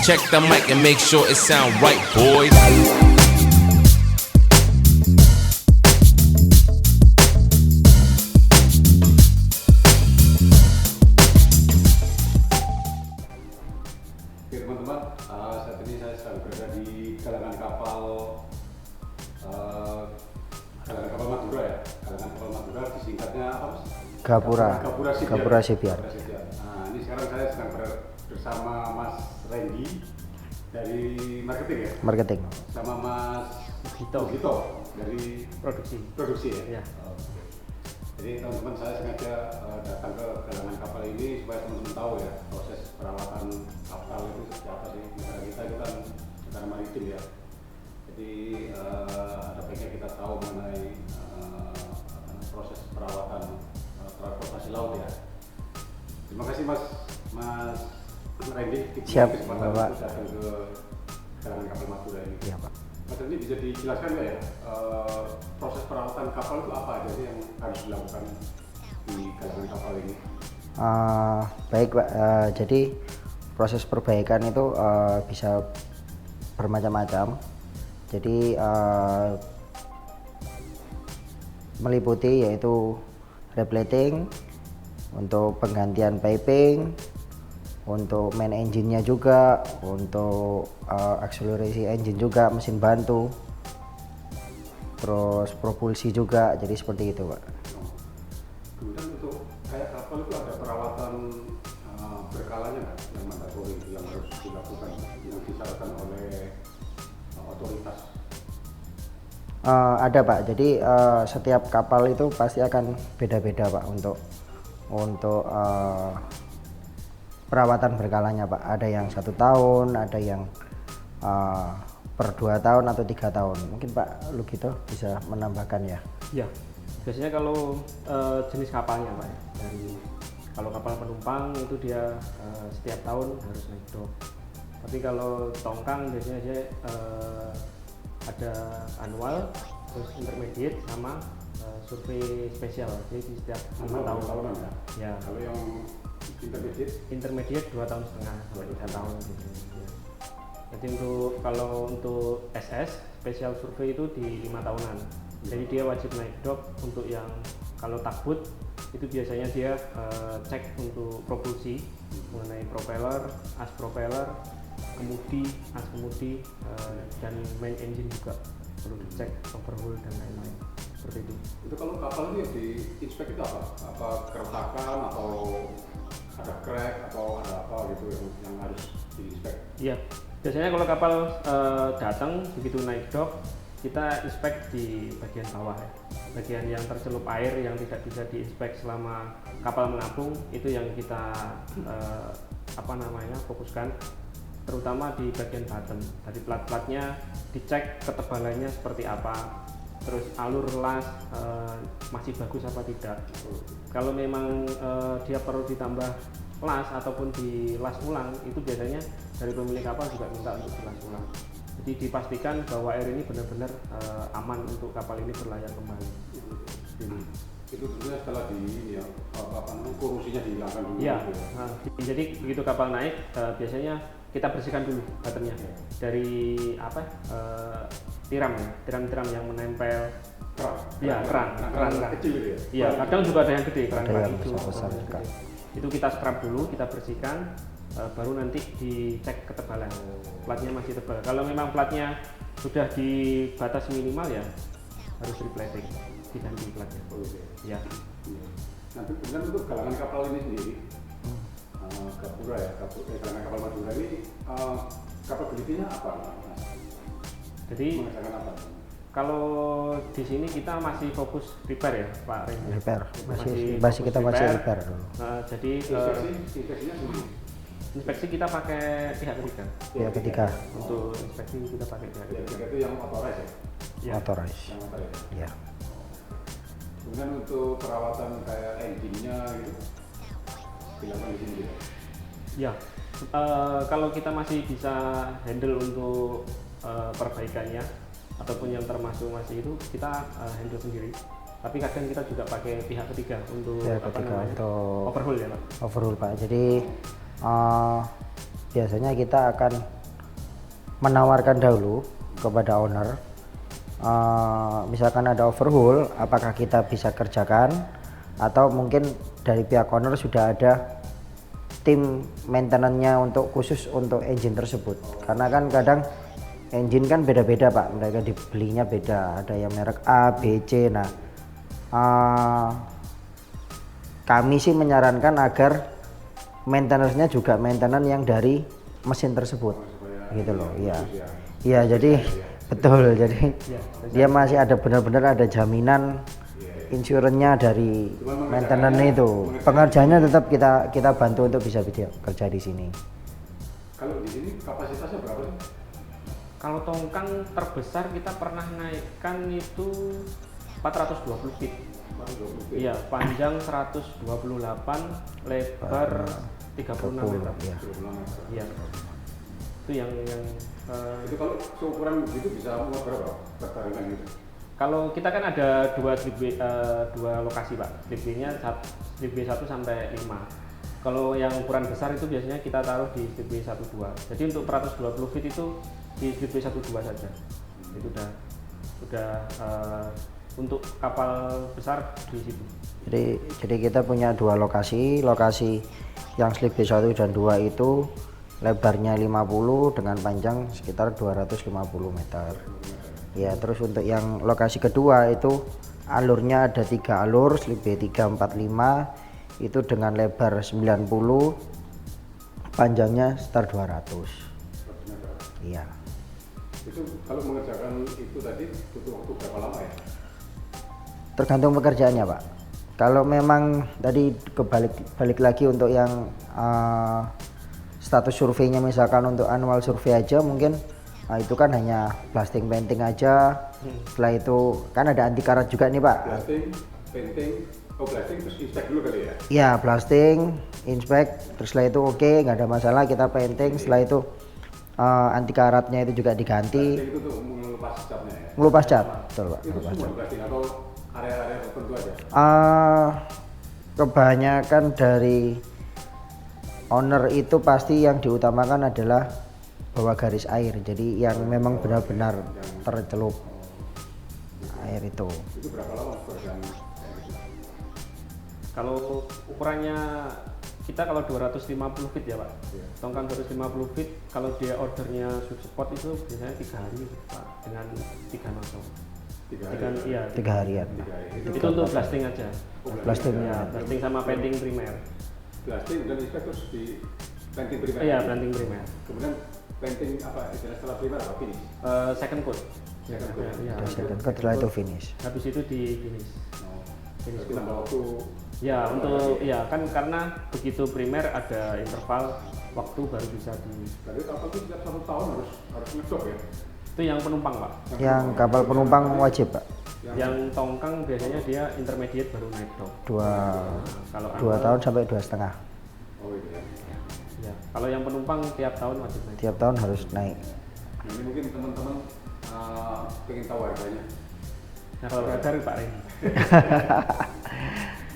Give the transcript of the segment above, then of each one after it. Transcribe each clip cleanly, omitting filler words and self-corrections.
Check the mic and make sure it sound right, boys. Oke teman-teman, saat ini saya sedang berada di galangan kapal Madura ya. Galangan kapal Madura disingkatnya apa Mas? Gapura Shipyard. Nah ini sekarang saya sedang bersama Mas Randy dari marketing ya? Marketing. Sama Mas Gito dari produksi ya? Ya. Oke. Jadi teman-teman saya sengaja datang ke galangan kapal ini supaya teman-teman tahu ya proses perawatan kapal itu seperti apa sih. Negara kita itu kan negara maritim ya. Jadi ada baiknya kita tahu mengenai proses perawatan transportasi laut ya. Terima kasih Mas Randy. Siap, kesempatan Bapak. untuk datang ke galangan kapal Madura ini. Iya, Pak. Mas Randy bisa dijelaskan nggak ya proses perawatan kapal itu apa aja sih yang harus dilakukan di galangan kapal ini? Baik, Pak. Jadi proses perbaikan itu bisa bermacam-macam. Jadi meliputi yaitu replating, untuk penggantian piping, untuk main engine-nya juga, untuk akselerasi engine juga, mesin bantu, terus propulsi juga. Jadi seperti itu, Pak. Kemudian untuk kayak kapal itu ada perawatan berkalanya nggak yang mandatory yang harus dilakukan yang disyaratkan oleh otoritas? Ada, Pak. Jadi setiap kapal itu pasti akan beda-beda, Pak, untuk perawatan berkalanya, Pak. Ada yang 1 tahun, ada yang per 2 tahun atau 3 tahun. Mungkin Pak Lugito bisa menambahkan ya. Ya, biasanya kalau jenis kapalnya Pak, kalau kapal penumpang itu dia setiap tahun harus naik dock. Tapi kalau tongkang biasanya dia ada annual, terus intermediate sama survei spesial. Jadi setiap 5 tahunan ya? Ya. Kalau yang intermediate 2,5 tahun sampai 3 tahun gitu. Ya. Jadi untuk SS special survey itu di 5 tahunan. Jadi dia wajib naik dock untuk yang kalau takbut itu biasanya dia cek untuk propulsi mengenai propeller, as propeller, as kemudi dan main engine juga perlu dicek, overhaul dan lain-lain seperti itu. Itu kalau kapal itu yang diinspek itu apa? Apa keretakan atau ada crack atau ada apa gitu yang harus diinspek? Iya, biasanya kalau kapal datang begitu naik dock kita inspek di bagian bawah ya. Bagian yang tercelup air yang tidak bisa diinspek selama kapal mengapung itu yang kita fokuskan, terutama di bagian bottom. Dari plat-platnya dicek ketebalannya seperti apa, terus alur las masih bagus apa tidak. Kalau memang dia perlu ditambah las ataupun dilas ulang, itu biasanya dari pemilik kapal juga minta untuk dilas ulang. Jadi dipastikan bahwa air ini benar-benar aman untuk kapal ini berlayar kembali. Itu tentunya setelah korosinya dihilangkan dulu. Ya, jadi begitu kapal naik biasanya kita bersihkan dulu bottomnya dari tiram yang menempel. Keran kecil gitu ya? Iya, kadang juga ada yang gede, keran yang hijau. besar juga. Itu kita scrub dulu, kita bersihkan, baru nanti dicek ketebalan. Platnya masih tebal. Kalau memang platnya sudah di batas minimal ya harus replating, diganti platnya. Ya. Nah, kemudian untuk galangan kapal ini sendiri, Gapura ya, galangan kapal Madura ini capability-nya apa? Jadi mengerjakan apa? kalau di sini kita masih fokus repair ya, Pak Ren. Repair. Masih kita repair dulu. Jadi inspeksinya sendiri. Inspeksi kita pakai pihak ketiga. Pihak ketiga. Untuk inspeksi kita pakai pihak Pihak ketiga. ketiga itu yang authorized ya? Ya. Authorized. Yang authorized. Ya. Kemudian untuk perawatan kayak engine-nya gitu, dilakukan di sini ya? Ya, kalau kita masih bisa handle untuk perbaikannya ataupun yang termasuk masih itu kita handle sendiri. Tapi kadang kita juga pakai pihak ketiga untuk untuk overhaul ya Pak. Overhaul, Pak. Jadi biasanya kita akan menawarkan dahulu kepada owner, misalkan ada overhaul, apakah kita bisa kerjakan, atau mungkin dari pihak owner sudah ada tim maintenance-nya untuk khusus untuk engine tersebut. Karena kan kadang engine kan beda-beda Pak, mereka dibelinya beda, ada yang merek A, B, C. Nah, kami sih menyarankan agar maintenance-nya juga maintenance yang dari mesin tersebut, gitu loh. Iya, iya, jadi betul, jadi dia masih ada benar-benar ada jaminan insurannya dari maintenance itu. Pengerjaannya tetap kita bantu untuk bisa kerja di sini. Kalau di sini kapasitasnya berapa sih? Kalau tongkang terbesar kita pernah naikkan itu 420 feet. 420 feet. Iya, panjang 128, lebar 36 meter. Ya. 26 meter. Iya. Itu yang Itu kalau seukuran gitu bisa muat berapa? Pertaringan gitu. kalau kita kan ada dua slip B, dua lokasi Pak. Slip B-nya slip B1 sampai 5. Kalau yang ukuran besar itu biasanya kita taruh di slip B12. Jadi untuk 420 feet itu di slip B12 saja. Itu udah untuk kapal besar di situ. Jadi kita punya dua lokasi yang slip B1 dan 2 itu lebarnya 50 dengan panjang sekitar 250 meter. Ya, terus untuk yang lokasi kedua itu alurnya ada 3 alur, slip B3, 4, 5 itu dengan lebar 90, panjangnya sekitar 200. Iya. Itu kalau mengerjakan itu tadi butuh waktu berapa lama ya? Tergantung pekerjaannya Pak. Kalau memang tadi balik lagi untuk yang status surveinya, misalkan untuk annual survei aja mungkin itu kan hanya blasting painting aja. Setelah itu kan ada anti karat juga nih Pak. Blasting, painting, blasting terus inspect dulu kali ya? Iya, blasting, inspect, terus setelah itu oke, nggak ada masalah, kita painting. Setelah itu anti karatnya itu juga diganti. Blasting itu tuh mengelupas catnya ya? Ngelupas cat, betul Pak. Itu semua blasting atau area-area tertentu aja? Kebanyakan dari owner itu pasti yang diutamakan adalah bawah garis air, jadi yang memang benar-benar tercelup air itu. Itu berapa lama pekerjaan? Kalau ukurannya kita kalau 250 feet ya Pak, tongkang 250 feet, kalau dia ordernya sweet spot itu biasanya 3 hari Pak, dengan 3 nosong. 3 hari? Iya, 3 harian. itu untuk blasting aja. Blasting Ya, blasting sama painting primer. Blasting dan inspect terus di painting primer? Iya, painting primer. Kemudian painting apa? Istilah setelah primer apa? Finish? Second coat. Second coat. Iya, Terus second coat, setelah itu finish. habis itu di finish. Oh, Finish berarti nambah waktu. Ya, untuk ya kan karena begitu primer ada interval waktu baru bisa di. Berarti kapal itu setiap 1 tahun harus ngedok ya? Itu yang penumpang Pak. Yang kapal penumpang wajib Pak. Yang tongkang biasanya dia intermediate baru naik dock. Kalau 2 annual, tahun sampai 2,5. Oh itu ya. ya. Kalau yang penumpang tiap tahun wajib naik. Tiap tahun harus naik. Nah, ini mungkin teman-teman pengen tahu harganya. Nah, kalau radar Pak Reni.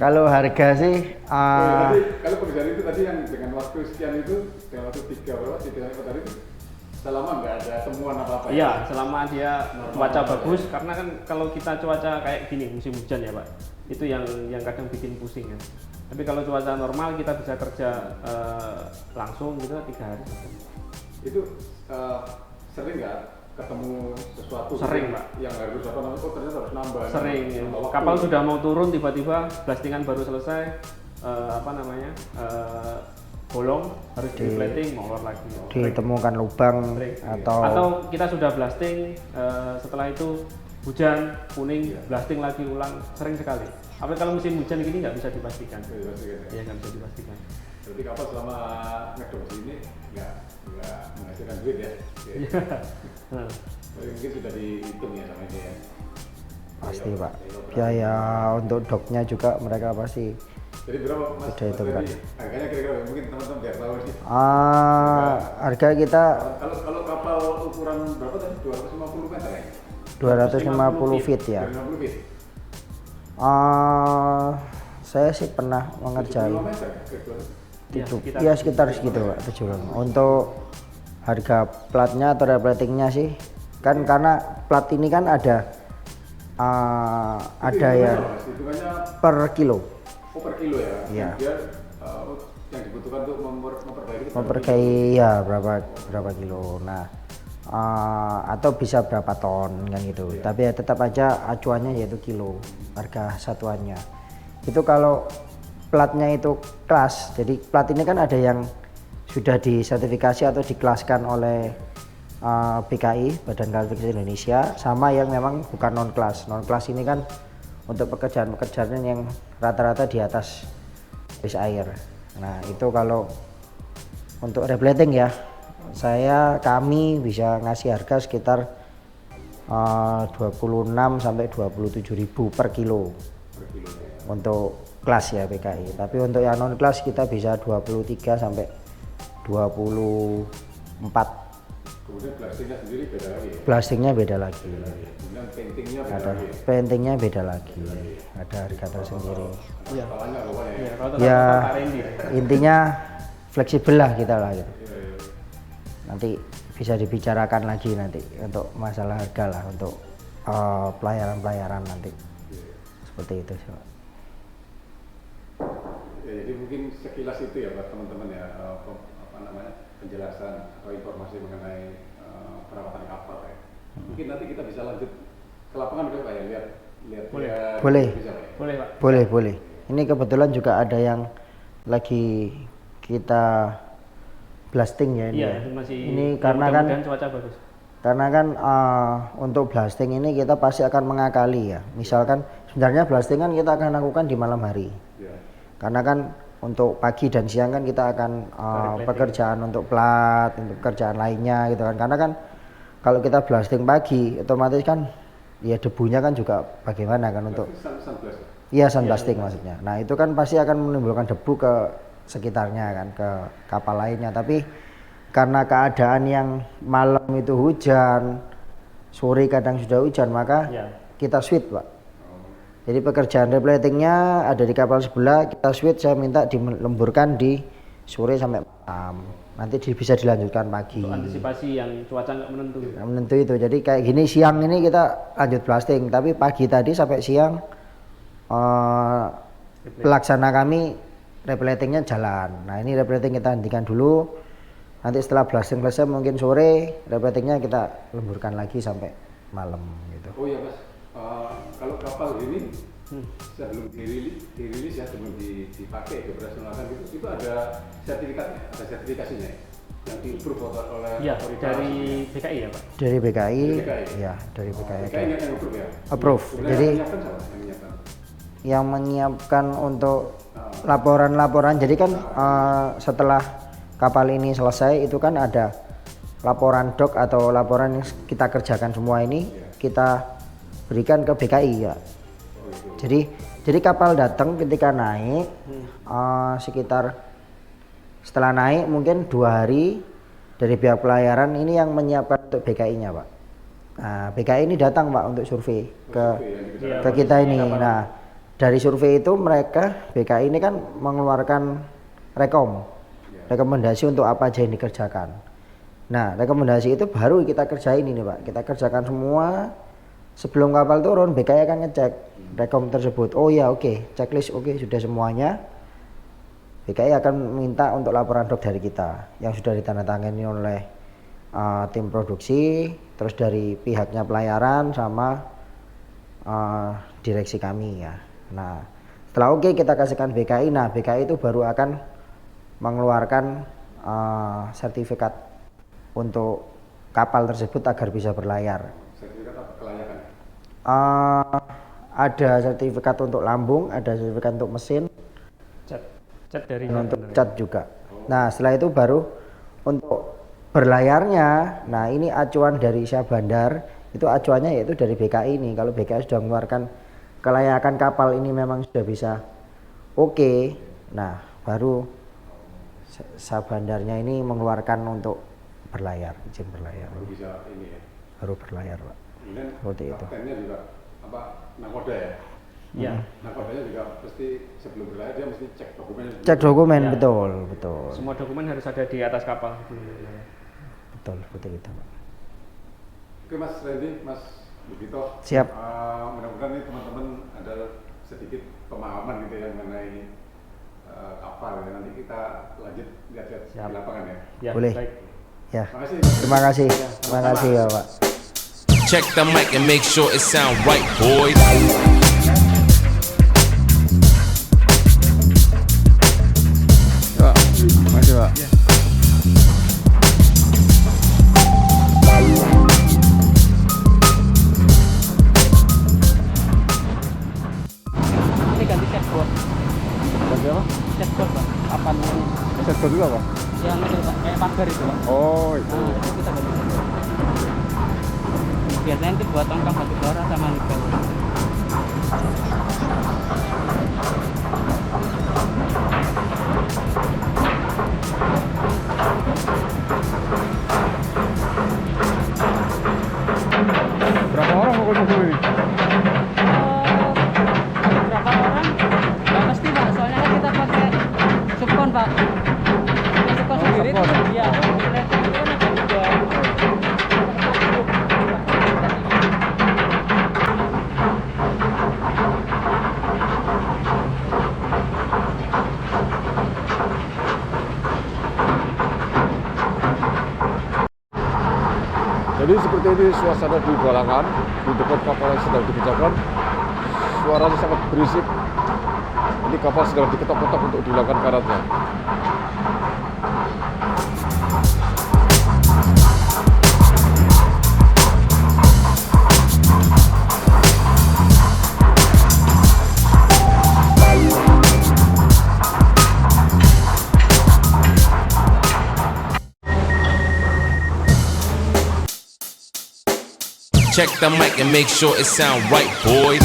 Kalau harga sih Tadi kalau pekerjaan itu tadi yang dengan waktu sekian itu, dengan waktu 3 tadi itu selama nggak ada temuan apa-apa ya? Iya, selama dia cuaca bagus, karena kan kalau kita cuaca kayak gini musim hujan ya Pak, itu yang kadang bikin pusing ya. Tapi kalau cuaca normal kita bisa kerja langsung gitu 3 hari. Itu sering nggak ketemu sesuatu Sering, Pak. yang harus apa namanya? Oh ternyata harus nambah. Sering ya. nambah waktu. Kapal sudah mau turun tiba-tiba blastingan baru selesai, bolong harus di plating molor lagi. ditemukan lubang Sering. atau kita sudah blasting, setelah itu hujan kuning, blasting lagi ulang, sering sekali. Apalagi kalau musim hujan gini nggak bisa dipastikan. Iya, pasti kan, ya. Iya, nggak bisa dipastikan. Berarti kapal selama ngedok ini nggak menghasilkan duit ya? Iya. Nah, Tapi mungkin sudah dihitung ya sama ini ya. pasti Pak. Biaya untuk doknya juga mereka pasti. Jadi berapa Mas? Sudah hitungkan. Harganya kira-kira mungkin teman-teman biar tahu sih. Harga kita Kalau kapal ukuran berapa tadi? 250 meter ya? 250 feet ya. 250 feet. Saya sih pernah mengerjain 75 meter ya? iya, ya sekitar segitu Pak, 75. Untuk harga platnya atau repletingnya sih kan karena plat ini kan ada yang hitungannya per kilo. per kilo ya. Iya. Dia yang dibutuhkan untuk memperbaiki itu Memperkaya ya berapa kilo. Nah, atau bisa berapa ton kan gitu. Tapi ya tetap aja acuannya yaitu kilo harga satuannya. Itu kalau platnya itu kelas. Jadi plat ini kan ada yang sudah disertifikasi atau dikelaskan oleh BKI Badan Klasifikasi Indonesia, sama yang memang bukan non kelas. Non kelas ini kan untuk pekerjaan yang rata-rata di atas garis air. Nah itu kalau untuk repleting ya, kami bisa ngasih harga sekitar 26 sampai 27.000 per kilo untuk kelas ya PKI. Tapi untuk yang non kelas kita bisa 23 sampai 24. Kemudian blastingnya sendiri beda lagi. Blastingnya beda lagi. Kemudian paintingnya beda Ada lagi. paintingnya beda lagi. Ada harga tersendiri. Iya. Soalnya pokoknya Iya, ya. rata-rata Ya Pak Randy. intinya fleksibel lah kita lah gitu. Nanti bisa dibicarakan lagi nanti untuk masalah harga lah untuk pelayaran nanti seperti itu sih Pak. Ya, jadi mungkin sekilas itu ya buat teman-teman ya penjelasan atau informasi mengenai perawatan kapal ya. Mungkin nanti kita bisa lanjut ke lapangan dulu Pak ya, lihat Boleh. Boleh. Bisa, Pak, ya? Boleh Pak. Boleh. Ini kebetulan juga ada yang lagi kita blasting ya ini. Iya, ya. itu masih Ini karena kan mudah-mudahan cuaca bagus. Untuk blasting ini kita pasti akan mengakali ya. Misalkan sebenarnya blasting kan kita akan lakukan di malam hari. Ya. Karena kan untuk pagi dan siang kan kita akan pekerjaan untuk plat, untuk pekerjaan lainnya gitu kan. Karena kan kalau kita blasting pagi otomatis kan ya debunya kan juga bagaimana kan untuk Sunblast. iya sunblasting maksudnya. Nah itu kan pasti akan menimbulkan debu ke sekitarnya kan, ke kapal lainnya. Tapi karena keadaan yang malam itu hujan, sore kadang sudah hujan, maka kita switch Pak. Jadi pekerjaan repletingnya ada di kapal sebelah, kita switch, saya minta dilemburkan di sore sampai malam. Nanti bisa dilanjutkan pagi. Untuk antisipasi yang cuaca nggak menentu. Nggak menentu itu. Jadi kayak gini siang ini kita lanjut blasting, tapi pagi tadi sampai siang pelaksana kami repletingnya jalan. Nah ini repleting kita hentikan dulu. Nanti setelah blasting selesai mungkin sore repletingnya kita lemburkan lagi sampai malam gitu. Oh iya Mas, kalau kapal ini sebelum dirilis ya, sebelum dipakai dioperasionalkan itu ada sertifikatnya, ada sertifikasinya ya? Yang di-approve oleh Iya, otoritas dari ya? BKI ya Pak. Dari BKI, Dari BKI? ya dari BKI. BKI yang approve ya? Approve. Kemudian Jadi yang menyiapkan siapa? Yang menyiapkan? yang menyiapkan untuk laporan-laporan. Jadi kan setelah kapal ini selesai itu kan ada laporan dok atau laporan yang kita kerjakan semua ini kita berikan ke BKI ya. Jadi kapal datang ketika naik sekitar setelah naik mungkin 2 hari dari pihak pelayaran ini yang menyiapkan untuk BKI-nya Pak. Nah BKI ini datang Pak untuk survei ke kita ini. Nah dari survei itu mereka BKI ini kan mengeluarkan rekomendasi untuk apa aja yang dikerjakan. Nah rekomendasi itu baru kita kerjain ini Pak. Kita kerjakan semua. Sebelum kapal turun, BKI akan ngecek rekom tersebut. Oh ya oke, checklist oke, sudah semuanya. BKI akan minta untuk laporan dok dari kita yang sudah ditandatangani oleh tim produksi, terus dari pihaknya pelayaran sama direksi kami ya. Nah setelah oke kita kasihkan BKI, nah BKI itu baru akan mengeluarkan sertifikat untuk kapal tersebut agar bisa berlayar. Sertifikat apa? Kelayakan? Ada sertifikat untuk lambung, ada sertifikat untuk mesin, Cat dari dan untuk cat juga. Nah setelah itu baru untuk berlayarnya. Nah ini acuan dari Syah Bandar, itu acuannya yaitu dari BKI ini. Kalau BKI sudah mengeluarkan kelayakan kapal ini memang sudah bisa oke, nah baru Syah Bandarnya ini mengeluarkan untuk berlayar, izin berlayar. Baru bisa ini ya? Baru berlayar Pak. Kemudian Seperti itu. kaptennya juga nakoda ya? Iya. Nakodanya juga pasti sebelum berlayar dia mesti cek dokumen. Cek dokumen, Ya. betul. Semua dokumen harus ada di atas kapal. betul seperti itu Pak. Oke Mas Randy, Mas Bugito. Siap. Mudah-mudahan nih teman-teman ada sedikit pemahaman gitu ya mengenai kapal ya. Nanti kita lanjut lihat-lihat di lapangan ya. Ya, Boleh. baik. Ya. Makasih. Terima kasih. Terima kasih ya Pak. Check the mic and make sure it sound right, boys. Pak, makasih Pak. Ini ganti chatbot. Ganti apa? Chatbot Pak. Apa namanya? Set juga Pak? Yang itu Pak, kayak pagar itu Pak. Oh itu. Nah, itu kita ganti chatbot. Biasanya nanti buat tongkang batu bara sama nikel. Berapa orang mau kumpul ini? Berapa orang? Nggak mesti Pak, soalnya kan kita pakai subkon Pak. Yang subkon sendiri itu subkon. iya. Level itu kan ada juga. Jadi seperti ini suasana di galangan di dekat kapal yang sedang dikerjakan. Suaranya sangat berisik. Ini kapal sedang diketok-ketok untuk dihilangkan karatnya. Check the mic and make sure it sound right, boys.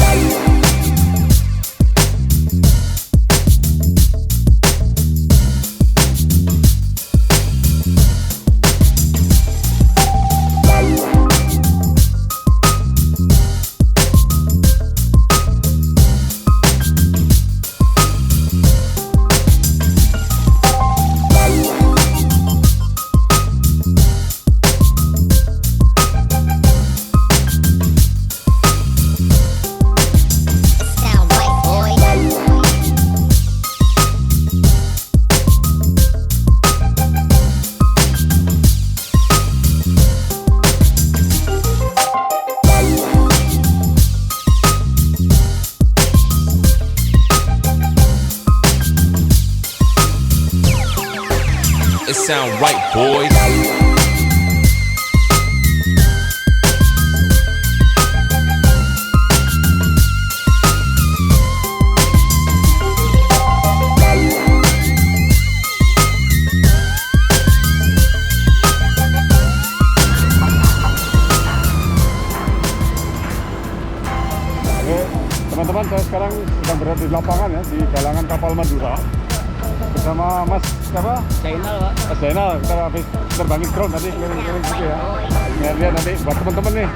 Sound right, boy. It sound right, boys. Oke, teman-teman, saya sekarang sedang berada di lapangan ya, di galangan kapal Madura bersama Mas siapa? Channel Pak. Mas Zainal. Kita habis terbangin drone tadi keliling-keliling gitu ya. Lihat nanti buat teman-teman nih.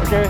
Oke,